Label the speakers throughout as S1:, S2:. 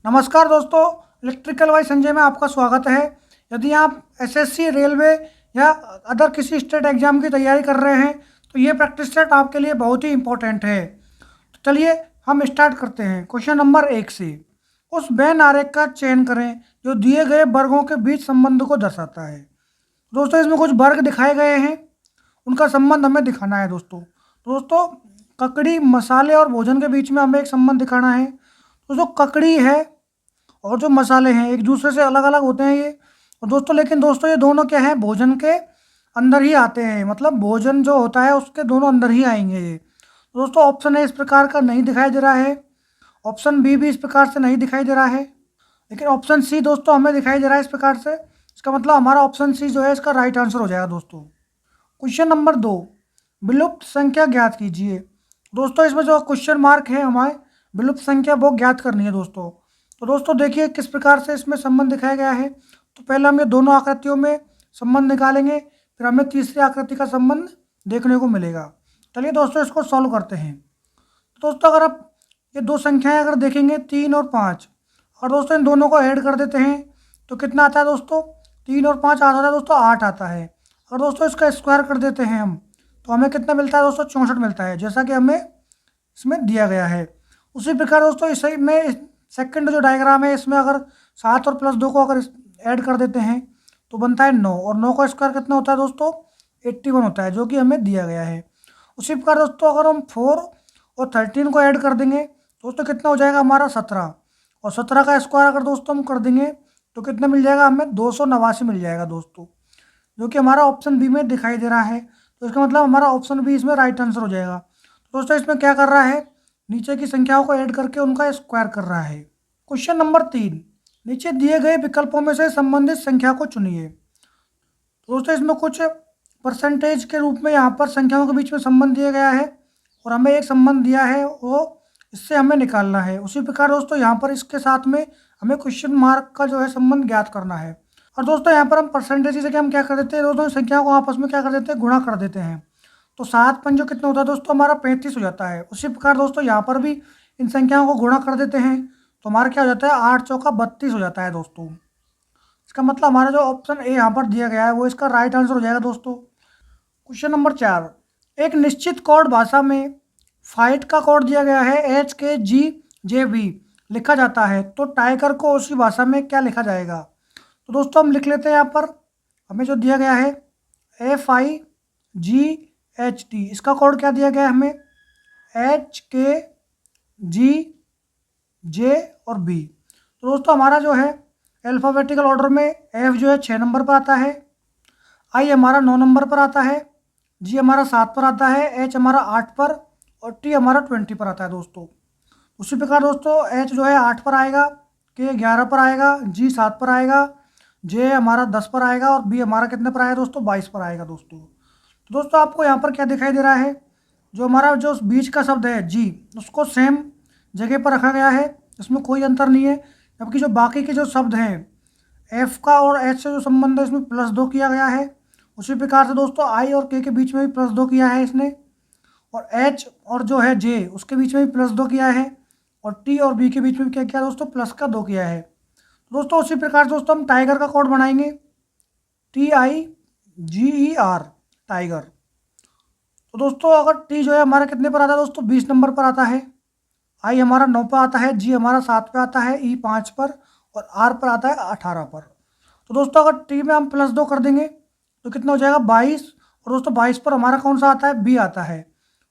S1: नमस्कार दोस्तों, electrical Y Sanjay में आपका स्वागत है। यदि आप एसएससी, रेलवे या अदर किसी स्टेट एग्जाम की तैयारी कर रहे हैं तो ये प्रैक्टिस सेट आपके लिए बहुत ही इम्पोर्टेंट है। तो चलिए हम स्टार्ट करते हैं क्वेश्चन नंबर 1 से। उस वेन आरेख का चयन करें जो दिए गए वर्गों के बीच संबंध को दर्शाता है। दोस्तों इसमें कुछ वर्ग दिखाए गए हैं, उनका संबंध हमें दिखाना है। दोस्तों ककड़ी, मसाले और भोजन के बीच में हमें एक संबंध दिखाना है। दोस्तों ककड़ी है और जो मसाले हैं एक दूसरे से अलग अलग होते हैं ये। और लेकिन दोस्तों ये दोनों क्या है, भोजन के अंदर ही आते हैं, मतलब भोजन जो होता है उसके दोनों अंदर ही आएंगे ये। दोस्तों ऑप्शन ए इस प्रकार का नहीं दिखाई दे रहा है, ऑप्शन बी भी इस प्रकार से नहीं दिखाई दे रहा है, लेकिन ऑप्शन सी दोस्तों हमें दिखाई दे रहा है इस प्रकार से। इसका मतलब हमारा ऑप्शन सी जो है इसका राइट आंसर हो जाएगा दोस्तों। क्वेश्चन नंबर 2, विलुप्त संख्या ज्ञात कीजिए। दोस्तों इसमें जो क्वेश्चन मार्क है हमारे विलुप्त संख्या वो ज्ञात करनी है दोस्तों। तो दोस्तों देखिए किस प्रकार से इसमें संबंध दिखाया गया है। तो पहले हम ये दोनों आकृतियों में संबंध निकालेंगे, फिर हमें तीसरी आकृति का संबंध देखने को मिलेगा। चलिए दोस्तों इसको सॉल्व करते हैं। तो दोस्तों अगर आप ये दो संख्याएं अगर देखेंगे 3 और 5, और दोस्तों इन दोनों को ऐड कर देते हैं तो कितना आता है दोस्तों, 3 और 5 आता है दोस्तों 8 आता है। और दोस्तों इसका स्क्वायर कर देते हैं हम तो हमें कितना मिलता है दोस्तों, 64 मिलता है, जैसा कि हमें इसमें दिया गया है। उसी प्रकार दोस्तों इस में सेकंड जो डायग्राम है इसमें अगर 7 और प्लस 2 को अगर ऐड कर देते हैं तो बनता है 9, और 9 का स्क्वायर कितना होता है दोस्तों, 81 होता है, जो कि हमें दिया गया है। उसी प्रकार दोस्तों अगर हम 4 और 13 को ऐड कर देंगे दोस्तों कितना हो जाएगा हमारा 17, और 17 का स्क्वायर अगर दोस्तों हम कर देंगे तो कितना मिल जाएगा हमें, 289 मिल जाएगा दोस्तों, जो कि हमारा ऑप्शन बी में दिखाई दे रहा है। तो इसका मतलब हमारा ऑप्शन बी इसमें राइट आंसर हो जाएगा। तो दोस्तों इसमें क्या कर रहा है, नीचे की संख्याओं को ऐड करके उनका स्क्वायर कर रहा है। क्वेश्चन नंबर 3, नीचे दिए गए विकल्पों में से संबंधित संख्या को चुनिए। दोस्तों इसमें कुछ परसेंटेज के रूप में यहाँ पर संख्याओं के बीच में संबंध दिया गया है और हमें एक संबंध दिया है, वो इससे हमें निकालना है। उसी प्रकार दोस्तों यहाँ पर इसके साथ में हमें क्वेश्चन मार्क का जो है संबंध ज्ञात करना है। और दोस्तों यहाँ पर हम परसेंटेज से हम क्या कर देते हैं दोस्तों, संख्याओं को आपस में क्या कर देते हैं, गुणा कर देते हैं। तो 7 पंजों कितना होता है दोस्तों, हमारा 35 हो जाता है। उसी प्रकार दोस्तों यहाँ पर भी इन संख्याओं को गुणा कर देते हैं तो हमारा क्या हो जाता है, 8 चौका 32 हो जाता है दोस्तों। इसका मतलब हमारा जो ऑप्शन ए यहाँ पर दिया गया है वो इसका राइट आंसर हो जाएगा दोस्तों। क्वेश्चन नंबर 4, एक निश्चित कोड भाषा में फाइट का कोड दिया गया है HKGJV लिखा जाता है, तो टाइगर को उसी भाषा में क्या लिखा जाएगा। तो दोस्तों हम लिख लेते हैं, यहाँ पर हमें जो दिया गया है FIGHT, इसका कोड क्या दिया गया है हमें, HKGJ और B। तो दोस्तों हमारा जो है अल्फ़ाबेटिकल ऑर्डर में F जो है 6 नंबर पर आता है, I हमारा 9 नंबर पर आता है, G हमारा 7 पर आता है, H हमारा 8 पर और T हमारा 20 पर आता है दोस्तों। उसी प्रकार दोस्तों H जो है 8 पर आएगा, K 11 पर आएगा, G 7 पर आएगा, J हमारा 10 पर आएगा और B हमारा कितने पर आएगा दोस्तों, 22 पर आएगा दोस्तों। तो दोस्तों आपको यहाँ पर क्या दिखाई दे रहा है, जो हमारा जो बीच का शब्द है G उसको सेम जगह पर रखा गया है, इसमें कोई अंतर नहीं है। जबकि जो बाकी के जो शब्द हैं F का और H से जो संबंध है इसमें +2 किया गया है। उसी प्रकार से दोस्तों I और K के बीच में भी +2 किया है इसने, और H और जो है J उसके बीच में भी +2 किया है, और T और B के बीच में भी क्या किया दोस्तों, +2 किया है। दोस्तों उसी प्रकार दोस्तों हम टाइगर का कोड बनाएंगे, TIGER टाइगर। तो दोस्तों अगर T जो है हमारा कितने पर आता है दोस्तों, 20 नंबर पर आता है, I हमारा 9 पर आता है, G हमारा 7 पे आता है, E 5 पर और R पर आता है 18 पर। तो दोस्तों अगर T में हम +2 कर देंगे तो कितना हो जाएगा 22, और दोस्तों 22 पर हमारा कौन सा आता है, B आता है।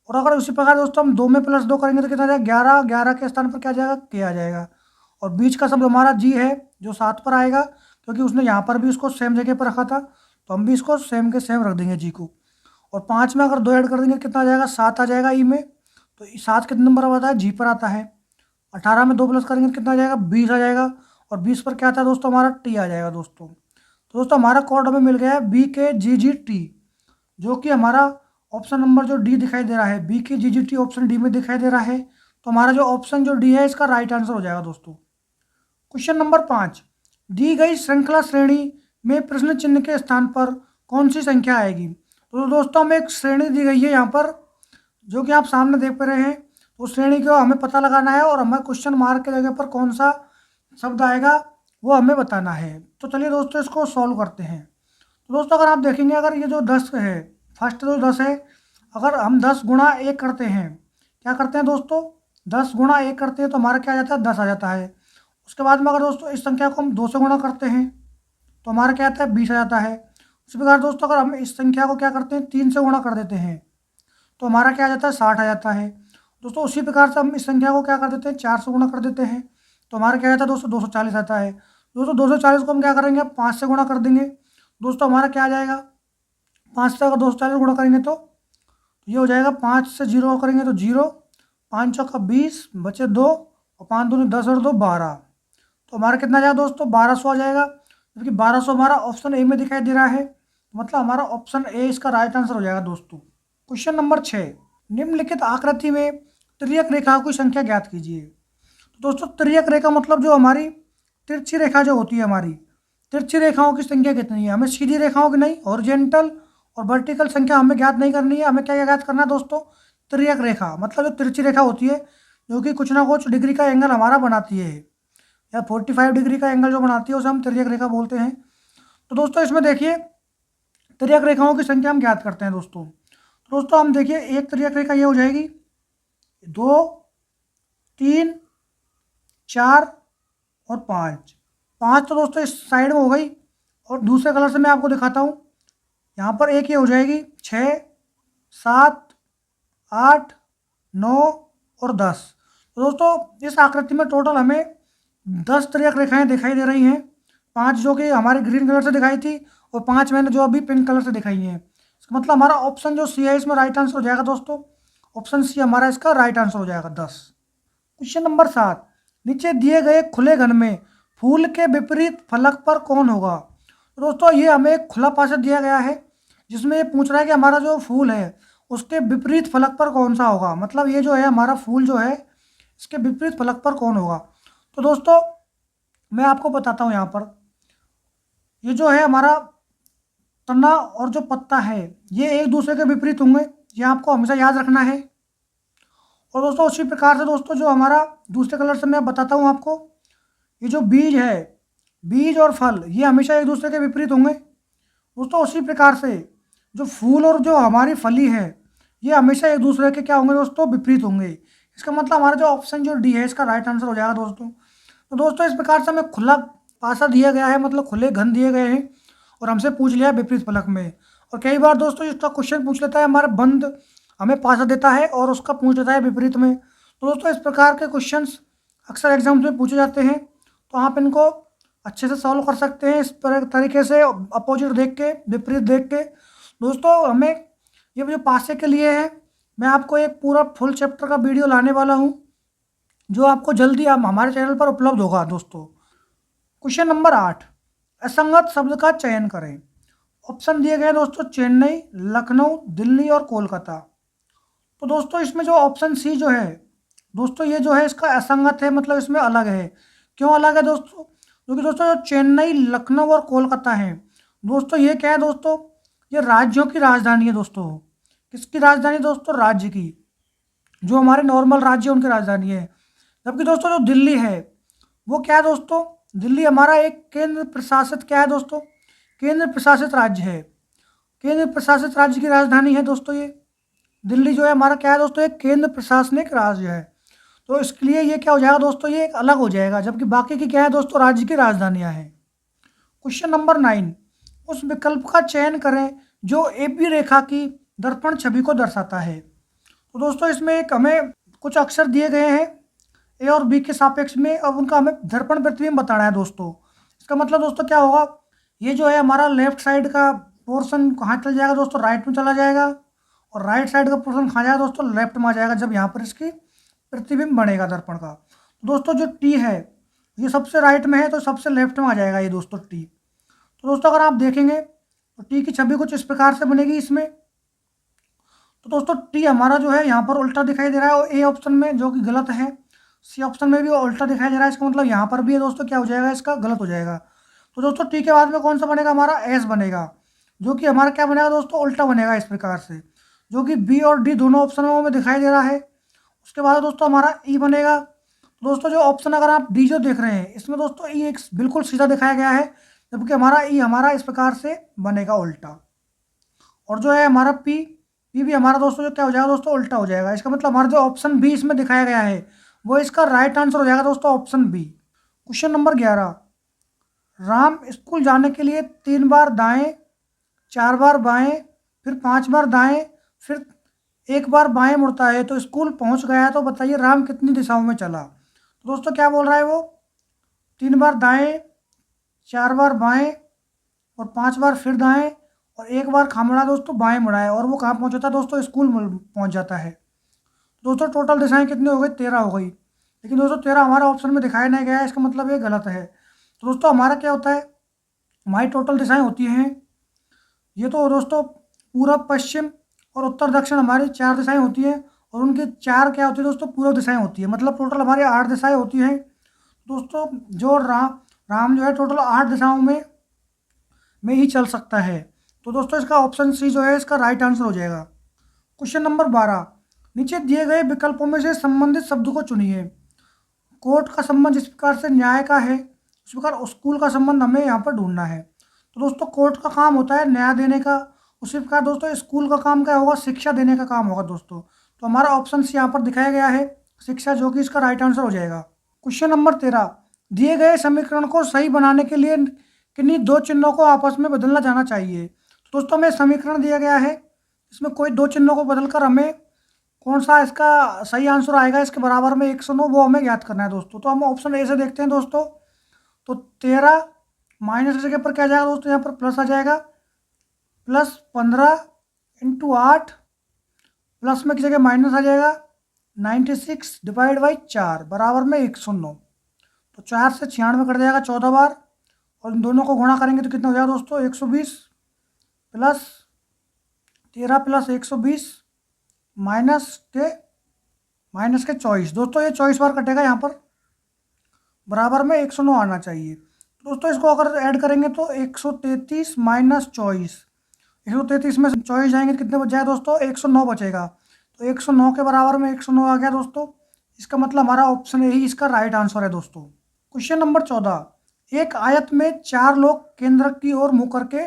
S1: और अगर उसी प्रकार दोस्तों हम 2 में +2 करेंगे तो कितना आ जाएगा 11, 11 के स्थान पर क्या आ जाएगा, K आ जाएगा। और बीच का शब्द हमारा G है जो 7 पर आएगा, क्योंकि उसने यहाँ पर भी उसको सेम जगह पर रखा था तो हम भी इसको सेम के सेम रख देंगे G को। और 5 में अगर 2 ऐड कर देंगे कितना आ जाएगा, 7 आ जाएगा E में, तो 7 कितने नंबर पर आता है, G पर आता है। 18 में 2 प्लस करेंगे कितना आ जाएगा, 20 आ जाएगा, और 20 पर क्या आता है दोस्तों, हमारा T आ जाएगा दोस्तों। तो दोस्तों हमारा कोड हमें मिल गया है BKGGT, जो कि हमारा ऑप्शन नंबर जो डी दिखाई दे रहा है, BKGGT ऑप्शन डी में दिखाई दे रहा है। तो हमारा जो ऑप्शन जो डी है इसका राइट आंसर हो जाएगा दोस्तों। क्वेश्चन नंबर 5, दी गई श्रृंखला श्रेणी में प्रश्न चिन्ह के स्थान पर कौन सी संख्या आएगी। तो दोस्तों हमें एक श्रेणी दी गई है यहाँ पर, जो कि आप सामने देख पा रहे हैं। तो श्रेणी को हमें पता लगाना है और हमें क्वेश्चन मार्क के जगह पर कौन सा शब्द आएगा वो हमें बताना है। तो चलिए दोस्तों इसको सॉल्व करते हैं। तो दोस्तों अगर आप देखेंगे, अगर ये जो 10 है, फर्स्ट जो 10 है, अगर हम 10 गुणा 1 करते हैं, क्या करते हैं दोस्तों, 10 गुणा 1 करते हैं तो हमारा क्या आ जाता है, 10 आ जाता है। उसके बाद में अगर दोस्तों इस संख्या को हम 2 से गुणा करते हैं तो हमारा क्या आता है, 20 आ जाता है। उसी प्रकार दोस्तों अगर हम इस संख्या को क्या करते हैं, 3 से गुणा कर देते हैं तो हमारा क्या आ जाता है, 60 आ जाता है। दोस्तों उसी प्रकार से हम इस संख्या को क्या कर देते हैं, 4 से गुणा कर देते हैं तो हमारा क्या आता है दोस्तों, 240 आता है। दोस्तों 240 को हम क्या करेंगे, 5 से गुणा कर देंगे। दोस्तों हमारा क्या आ जाएगा, 5 से अगर 240 गुणा करेंगे तो ये हो जाएगा, 5 से 0 करेंगे तो 0, 5 चौका 20, बचे 2 और 5 दूनी 10 और 2 12। तो हमारा कितना आ जाएगा दोस्तों, 1200 आ जाएगा। क्योंकि 1200 हमारा ऑप्शन ए में दिखाई दे रहा है, मतलब हमारा ऑप्शन ए इसका राइट आंसर हो जाएगा दोस्तों। क्वेश्चन नंबर 6, निम्नलिखित आकृति में तिर्यक रेखाओं की संख्या ज्ञात कीजिए। तो दोस्तों तिर्यक रेखा मतलब जो हमारी तिरछी रेखा जो होती है, हमारी तिरछी रेखाओं की संख्या कितनी है, हमें सीधी रेखाओं की नहीं, हॉरिजॉन्टल और वर्टिकल संख्या हमें ज्ञात नहीं करनी है। हमें क्या ज्ञात करना है दोस्तों, तिर्यक रेखा मतलब जो तिरछी रेखा होती है जो कि कुछ ना कुछ डिग्री का एंगल हमारा बनाती है, या 45 डिग्री का एंगल जो बनाती है उसे हम तिर्यक रेखा बोलते हैं। तो दोस्तों इसमें देखिए तिर्यक रेखाओं की संख्या हम ज्ञात करते हैं दोस्तों। तो दोस्तों हम देखिए एक तिर्यक रेखा ये हो जाएगी, 2, 3, 4 और 5। 5 तो दोस्तों इस साइड में हो गई, और दूसरे कलर से मैं आपको दिखाता हूँ। यहाँ पर एक ये हो जाएगी 6, 7, 8, 9 और 10। तो दोस्तों इस आकृति में टोटल हमें 10 तिर्यक रेखाएं दिखाई दे रही हैं। 5 जो कि हमारे ग्रीन कलर से दिखाई थी और 5 मैंने जो अभी पिंक कलर से दिखाई हैं। इसका मतलब हमारा ऑप्शन जो सी है इसमें राइट आंसर हो जाएगा दोस्तों। ऑप्शन सी हमारा इसका राइट आंसर हो जाएगा 10। क्वेश्चन नंबर 7, नीचे दिए गए खुले घन में फूल के विपरीत फलक पर कौन होगा। तो दोस्तों ये हमें एक खुला पार्श्व दिया गया है जिसमें ये पूछ रहा है कि हमारा जो फूल है उसके विपरीत फलक पर कौन सा होगा, मतलब ये जो है हमारा फूल जो है इसके विपरीत फलक पर कौन होगा। तो दोस्तों मैं आपको बताता हूँ, यहाँ पर ये जो है हमारा तना और जो पत्ता है ये एक दूसरे के विपरीत होंगे, ये आपको हमेशा याद रखना है। और दोस्तों उसी प्रकार से दोस्तों जो हमारा दूसरे कलर से मैं बताता हूँ आपको, ये जो बीज है, बीज और फल ये हमेशा एक दूसरे के विपरीत होंगे। दोस्तों उसी प्रकार से जो फूल और जो हमारी फली है ये हमेशा एक दूसरे के क्या होंगे दोस्तों, विपरीत होंगे। इसका मतलब हमारा जो ऑप्शन जो डी है इसका राइट आंसर हो जाएगा दोस्तों। तो दोस्तों इस प्रकार से हमें खुला पासा दिया गया है, मतलब खुले घन दिए गए हैं और हमसे पूछ लिया विपरीत फलक में। और कई बार दोस्तों इसका क्वेश्चन पूछ लेता है हमारा बंद, हमें पासा देता है और उसका पूछ लेता है विपरीत में। तो दोस्तों इस प्रकार के क्वेश्चंस अक्सर एग्जाम्स में पूछे जाते हैं, तो आप इनको अच्छे से सॉल्व कर सकते हैं इस तरीके से, अपोजिट देख के, विपरीत देख के। दोस्तों हमें ये जो पासे के लिए है मैं आपको एक पूरा फुल चैप्टर का वीडियो लाने वाला हूँ जो आपको जल्दी आप हमारे चैनल पर उपलब्ध होगा दोस्तों। क्वेश्चन नंबर 8, असंगत शब्द का चयन करें। ऑप्शन दिए गए दोस्तों चेन्नई, लखनऊ, दिल्ली और कोलकाता। तो दोस्तों इसमें जो ऑप्शन सी जो है दोस्तों ये जो है इसका असंगत है, मतलब इसमें अलग है। क्यों अलग है दोस्तों, क्योंकि दोस्तों जो चेन्नई, लखनऊ और कोलकाता है दोस्तों ये क्या है दोस्तों, ये राज्यों की राजधानी है दोस्तों। किसकी राजधानी दोस्तों, राज्य की, जो हमारे नॉर्मल राज्य उनकी राजधानी है। जबकि दोस्तों जो दिल्ली है वो क्या है दोस्तों, दिल्ली हमारा एक केंद्र प्रशासित क्या है दोस्तों, केंद्र प्रशासित राज्य है। केंद्र प्रशासित राज्य की राजधानी है दोस्तों ये दिल्ली जो है हमारा क्या है दोस्तों, एक केंद्र प्रशासनिक राज्य है। तो इसके लिए ये क्या हो जाएगा दोस्तों, ये एक अलग हो जाएगा, जबकि बाकी की क्या है दोस्तों, राज्य की राजधानियाँ हैं। क्वेश्चन नंबर 9, उस विकल्प का चयन करें जो AB रेखा की दर्पण छवि को दर्शाता है। तो दोस्तों इसमें एक हमें कुछ अक्षर दिए गए हैं ए और बी के सापेक्ष में, अब उनका हमें दर्पण प्रतिबिंब बताना है दोस्तों। इसका मतलब दोस्तों क्या होगा, ये जो है हमारा लेफ्ट साइड का पोर्शन कहाँ चला जाएगा दोस्तों, राइट में चला जाएगा, और राइट साइड का पोर्शन कहाँ जाएगा दोस्तों, लेफ्ट में आ जाएगा जब यहाँ पर इसकी प्रतिबिंब बनेगा दर्पण का। तो दोस्तों जो टी है ये सबसे राइट में है तो सबसे लेफ्ट में आ जाएगा ये दोस्तों टी। तो दोस्तों अगर आप देखेंगे तो टी की छवि कुछ इस प्रकार से बनेगी इसमें। तो दोस्तों टी हमारा जो है यहाँ पर उल्टा दिखाई दे रहा है और ए ऑप्शन में, जो कि गलत है। सी ऑप्शन में भी उल्टा दिखाई दे रहा है, इसका मतलब यहाँ पर भी है दोस्तों क्या हो जाएगा, इसका गलत हो जाएगा। तो दोस्तों टी के बाद में कौन सा बनेगा, हमारा एस बनेगा, जो कि हमारा क्या बनेगा दोस्तों, उल्टा बनेगा इस प्रकार से, जो कि बी और डी दोनों ऑप्शनों में दिखाई दे रहा है। उसके बाद दोस्तों हमारा ई बनेगा, तो दोस्तों जो ऑप्शन अगर आप डी जो देख रहे हैं इसमें दोस्तों ई एक बिल्कुल सीधा दिखाया गया है, जबकि हमारा ई हमारा इस प्रकार से बनेगा उल्टा। और जो है हमारा पी पी भी हमारा दोस्तों जो क्या हो जाएगा दोस्तों, उल्टा हो जाएगा। इसका मतलब हमारा जो ऑप्शन बी इसमें दिखाया गया है वो इसका राइट आंसर हो जाएगा दोस्तों, option B. Question number 11, Ram school जाने के लिए 3 बार दाएं, 4 बार बाएं, फिर 5 बार दाएं, फिर 1 बार बाएं मुड़ता है तो स्कूल पहुंच गया है। तो बताइए राम कितनी दिशाओं में चला। तो दोस्तों क्या बोल रहा है वो, 3 बार दाएं, 4 बार बाएं और 5 बार फिर दाएं और 1 बार खामड़ा दोस्तों बाएं मुड़ा है, और वो कहाँ पहुंचा था दोस्तों, स्कूल पहुंच जाता है। दोस्तों टोटल दिशाएं कितनी हो गई, 13 हो गई। लेकिन दोस्तों 13 हमारा ऑप्शन में दिखाया नहीं गया है, इसका मतलब ये गलत है। तो दोस्तों हमारा क्या होता है, हमारी टोटल दिशाएं होती हैं, ये तो दोस्तों पूरब पश्चिम और उत्तर दक्षिण हमारी 4 दिशाएं होती हैं, और उनकी 4 क्या होती है दोस्तों, पूर्व दिशाएं होती है। मतलब टोटल हमारी 8 दिशाएं होती हैं। दोस्तों जो राम जो है टोटल 8 दिशाओं में ही चल सकता है। तो दोस्तों इसका ऑप्शन सी जो है इसका राइट आंसर हो जाएगा। क्वेश्चन नंबर 12, नीचे दिए गए विकल्पों में से संबंधित शब्द को चुनिए। कोर्ट का संबंध जिस प्रकार से न्याय का है, उस प्रकार स्कूल का संबंध हमें यहाँ पर ढूंढना है। तो दोस्तों कोर्ट का काम होता है न्याय देने का, उसी प्रकार दोस्तों स्कूल का काम क्या होगा, शिक्षा देने का काम होगा दोस्तों। तो हमारा ऑप्शन सी यहाँ पर दिखाया गया है, शिक्षा, जो कि इसका राइट आंसर हो जाएगा। क्वेश्चन नंबर 13, दिए गए समीकरण को सही बनाने के लिए किन्हीं 2 चिन्हों को आपस में बदलना जाना चाहिए। तो दोस्तों हमें समीकरण दिया गया है, इसमें कोई 2 चिन्हों को बदलकर हमें कौन सा इसका सही आंसर आएगा, इसके बराबर में 109, वो हमें ज्ञात करना है दोस्तों। तो हम ऑप्शन ए से देखते हैं दोस्तों। तो 13 माइनस की जगह पर क्या आ जाएगा दोस्तों, यहाँ पर प्लस आ जाएगा, प्लस 15 इंटू 8, प्लस में की जगह माइनस आ जाएगा, 96 डिवाइड बाई 4 बराबर में 109। तो 4 से 96 कट जाएगा 14 बार, और इन दोनों को गुणा करेंगे तो कितना हो जाएगा दोस्तों, 120 प्लस 13 प्लस 120 माइनस के 24। दोस्तों ये 24 बार कटेगा यहाँ पर, बराबर में 109 आना चाहिए। तो दोस्तों इसको अगर ऐड करेंगे तो 133 माइनस 24, 133 में 24 जाएंगे तो कितने बच जाएगा दोस्तों, 109 बचेगा। तो 109 के बराबर में 109 आ गया दोस्तों। इसका मतलब हमारा ऑप्शन ए ही इसका राइट आंसर है दोस्तों। क्वेश्चन नंबर 14, एक आयत में 4 लोग केंद्र की ओर मुँह करके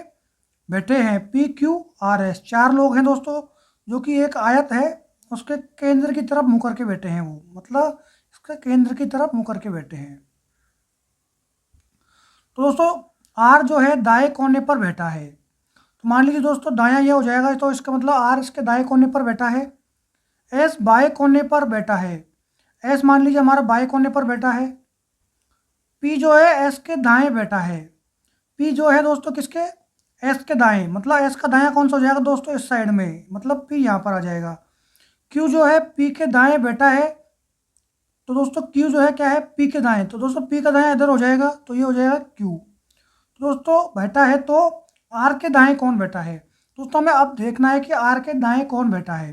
S1: बैठे हैं, पी क्यू आर एस। 4 लोग हैं दोस्तों, जो कि एक आयत है उसके केंद्र की तरफ मुँह करके बैठे हैं, वो मतलब इसके केंद्र की तरफ मुँह करके बैठे हैं। तो दोस्तों आर जो है दाएं कोने पर बैठा है, तो मान लीजिए दोस्तों दायां ये हो जाएगा, तो इसका मतलब आर इसके दाएं कोने पर बैठा है। एस बाएं कोने पर बैठा है, एस मान लीजिए हमारा बाएं कोने पर बैठा है। पी जो है एस के दाएं बैठा है, पी जो है दोस्तों किसके, एस के दाएं, मतलब एस का दायां कौन सा हो जाएगा दोस्तों, इस साइड में, मतलब पी यहाँ पर आ जाएगा। क्यू जो है पी के दाएं बैठा है, तो दोस्तों क्यू जो है क्या है, पी के दाएं, तो दोस्तों पी का दाएं इधर हो जाएगा, तो ये हो जाएगा क्यू। तो दोस्तों बैठा है तो आर के दाएं कौन बैठा है, दोस्तों हमें अब देखना है कि आर के दाएं कौन बैठा है।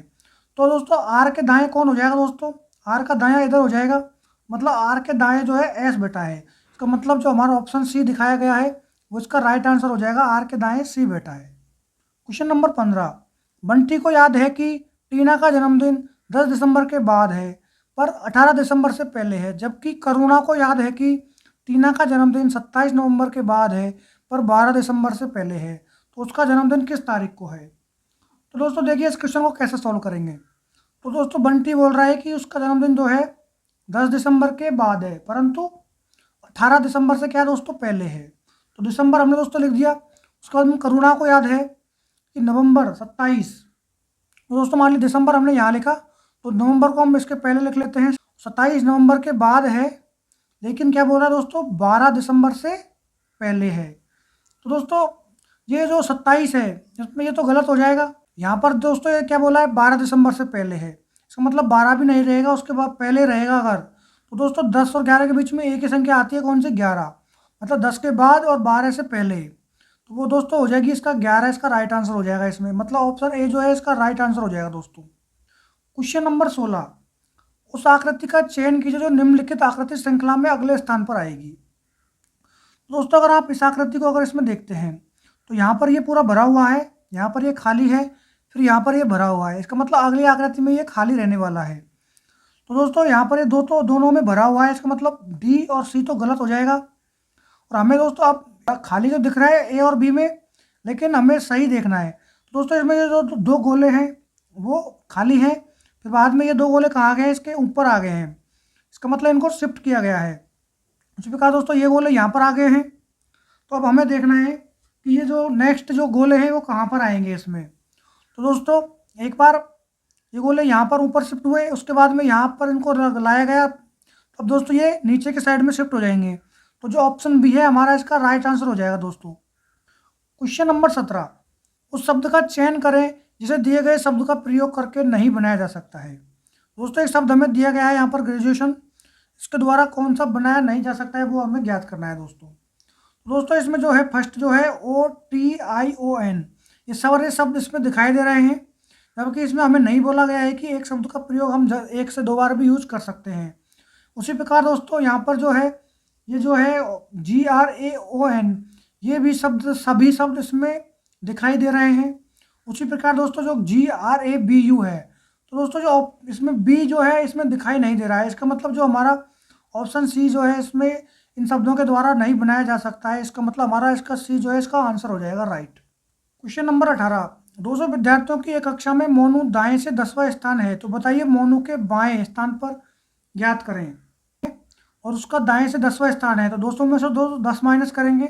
S1: तो दोस्तों आर के दाएं कौन हो जाएगा दोस्तों, आर का दायां इधर हो जाएगा, मतलब आर के दाएं जो है एस बैठा है। इसका मतलब जो हमारा ऑप्शन सी दिखाया गया है वो इसका राइट आंसर हो जाएगा, आर के दाएं सी बैठा है। क्वेश्चन नंबर 15, बंटी को याद है कि टीना का जन्मदिन 10 दिसंबर के बाद है पर 18 दिसंबर से पहले है, जबकि करुणा को याद है कि टीना का जन्मदिन 27 नवंबर के बाद है पर 12 दिसंबर से पहले है, तो उसका जन्मदिन किस तारीख को है। तो दोस्तों देखिए इस क्वेश्चन को कैसे सॉल्व करेंगे। तो दोस्तों बंटी बोल रहा है कि उसका जन्मदिन जो है 10 दिसंबर के बाद है, परंतु 18 दिसंबर से क्या है दोस्तों, पहले है। तो दिसंबर हमने दोस्तों लिख दिया। उसके बाद में करुणा को याद है कि नवंबर 27, तो दोस्तों मान लीजिए दिसंबर हमने यहाँ लिखा, तो नवंबर को हम इसके पहले लिख लेते हैं, 27 नवंबर के बाद है, लेकिन क्या बोल रहा है दोस्तों 12 दिसंबर से पहले है। तो दोस्तों ये जो 27 है इसमें ये तो गलत हो जाएगा, यहाँ पर दोस्तों ये क्या बोला है 12 दिसंबर से पहले है, इसका मतलब 12 भी नहीं रहेगा, उसके बाद पहले रहेगा अगर। तो दोस्तों 10 और 11 के बीच में एक ही संख्या आती है, कौन सी, 11, मतलब 10 के बाद और 12 से पहले, तो वो दोस्तों हो जाएगी इसका 11, इसका राइट आंसर हो जाएगा इसमें, मतलब ऑप्शन ए जो है इसका राइट आंसर हो जाएगा दोस्तों। क्वेश्चन नंबर 16, उस आकृति का चयन कीजिए जो निम्नलिखित आकृति श्रृंखला में अगले स्थान पर आएगी। दोस्तों अगर आप इस आकृति को अगर इसमें देखते हैं तो यहाँ पर ये पूरा भरा हुआ है, यहाँ पर ये खाली है, फिर यहाँ पर ये भरा हुआ है, इसका मतलब अगली आकृति में ये खाली रहने वाला है। तो दोस्तों यहाँ पर ये तो दोनों में भरा हुआ है, इसका मतलब डी और सी तो गलत हो जाएगा। और हमें दोस्तों अब खाली जो दिख रहा है ए और बी में, लेकिन हमें सही देखना है। तो दोस्तों इसमें ये जो दो गोले हैं वो खाली हैं, फिर बाद में ये दो गोले कहाँ गए हैं, इसके ऊपर आ गए हैं, इसका मतलब इनको शिफ्ट किया गया है। उसी प्रकार दोस्तों ये गोले यहाँ पर आ गए हैं। तो अब हमें देखना है कि ये जो नेक्स्ट जो गोले हैं वो कहाँ पर आएंगे इसमें। तो दोस्तों एक बार ये गोले यहाँ पर ऊपर शिफ्ट हुए, उसके बाद में यहाँ पर इनको लाया गया, तो अब दोस्तों ये नीचे के साइड में शिफ्ट हो जाएंगे। तो जो ऑप्शन बी है हमारा इसका राइट आंसर हो जाएगा दोस्तों। क्वेश्चन नंबर 17, उस शब्द का चयन करें जिसे दिए गए शब्द का प्रयोग करके नहीं बनाया जा सकता है। दोस्तों एक शब्द हमें दिया गया है यहाँ पर ग्रेजुएशन, इसके द्वारा कौन सा बनाया नहीं जा सकता है वो हमें ज्ञात करना है दोस्तों इसमें जो है फर्स्ट जो है OTION, ये सारे शब्द इसमें दिखाई दे रहे हैं, जबकि इसमें हमें नहीं बोला गया है कि एक शब्द का प्रयोग हम एक से दो बार भी यूज कर सकते हैं। उसी प्रकार दोस्तों यहाँ पर जो है ये जो है GRAON, ये भी शब्द सभी शब्द इसमें दिखाई दे रहे हैं। उसी प्रकार दोस्तों जो GRABU है, तो दोस्तों जो इसमें बी जो है इसमें दिखाई नहीं दे रहा है, इसका मतलब जो हमारा ऑप्शन सी जो है इसमें इन शब्दों के द्वारा नहीं बनाया जा सकता है, इसका मतलब हमारा इसका सी जो है इसका आंसर हो जाएगा राइट। क्वेश्चन नंबर 18, 200 विद्यार्थियों की एक कक्षा में मोनू दाएं से 10वां स्थान है, तो बताइए मोनू के बाएं स्थान पर ज्ञात करें। और उसका दाएं से 10वां स्थान है, तो 200 में से 10 माइनस करेंगे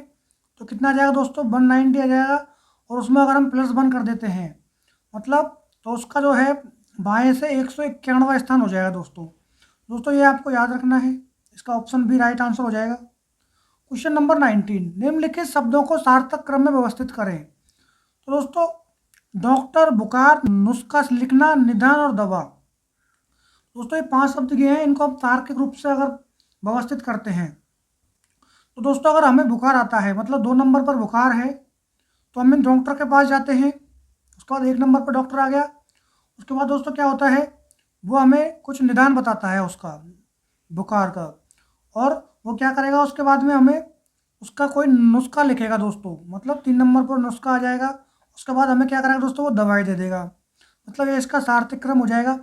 S1: तो कितना आ जाएगा दोस्तों 190 आ जाएगा। और उसमें अगर हम +1 कर देते हैं मतलब तो उसका जो है बाएं से 191वां स्थान हो जाएगा दोस्तों ये आपको याद रखना है, इसका ऑप्शन भी राइट आंसर हो जाएगा। क्वेश्चन नंबर 19, निम्नलिखित शब्दों को सार्थक क्रम में व्यवस्थित करें। तो दोस्तों डॉक्टर, बुखार, नुस्खा लिखना, निदान और दवा, दोस्तों ये 5 शब्द दिए हैं, इनको हम तार्किक रूप से अगर व्यवस्थित करते हैं तो दोस्तों अगर हमें बुखार आता है मतलब 2 नंबर पर बुखार है तो हम डॉक्टर के पास जाते हैं, उसके बाद 1 नंबर पर डॉक्टर आ गया, उसके बाद दोस्तों क्या होता है वो हमें कुछ निदान बताता है उसका बुखार का, और वो क्या करेगा उसके बाद में हमें उसका कोई नुस्खा लिखेगा दोस्तों, मतलब 3 नंबर पर नुस्खा आ जाएगा। उसके बाद हमें क्या करेगा दोस्तों वो दवाई दे देगा, मतलब ये इसका सार्थक क्रम हो जाएगा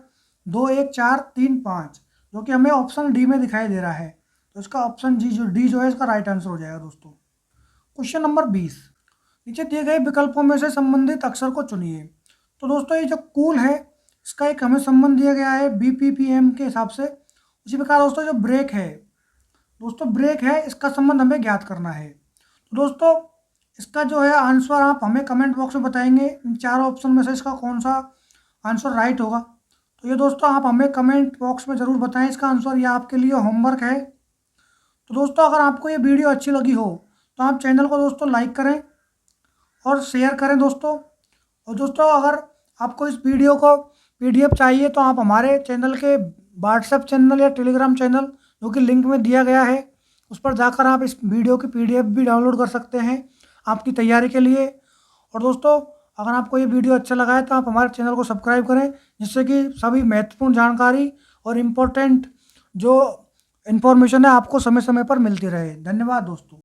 S1: 2 1 4 3 5, जो कि हमें ऑप्शन डी में दिखाई दे रहा है। तो इसका ऑप्शन डी जो है इसका राइट आंसर हो जाएगा दोस्तों। क्वेश्चन नंबर 20, नीचे दिए गए विकल्पों में से संबंधित अक्षर को चुनिए। तो दोस्तों ये जो कूल है इसका एक हमें संबंध दिया गया है BPPM के हिसाब से। उसी प्रकार दोस्तों जो ब्रेक है इसका संबंध हमें ज्ञात करना है। तो दोस्तों इसका जो है आंसर आप हमें कमेंट बॉक्स में बताएंगे इन 4 ऑप्शन में से इसका कौन सा आंसर राइट होगा। तो ये दोस्तों आप हमें कमेंट बॉक्स में ज़रूर बताएं इसका आंसर, ये आपके लिए होमवर्क है। तो दोस्तों अगर आपको ये वीडियो अच्छी लगी हो तो आप चैनल को दोस्तों लाइक करें और शेयर करें दोस्तों। और दोस्तों अगर आपको इस वीडियो को PDF चाहिए तो आप हमारे चैनल के व्हाट्सएप चैनल या टेलीग्राम चैनल जो कि लिंक में दिया गया है उस पर जाकर आप इस वीडियो की PDF भी डाउनलोड कर सकते हैं आपकी तैयारी के लिए। और दोस्तों अगर आपको ये वीडियो अच्छा लगा है तो आप हमारे चैनल को सब्सक्राइब करें, जिससे कि सभी महत्वपूर्ण जानकारी और इम्पोर्टेंट जो इन्फॉर्मेशन है आपको समय समय पर मिलती रहे। धन्यवाद दोस्तों।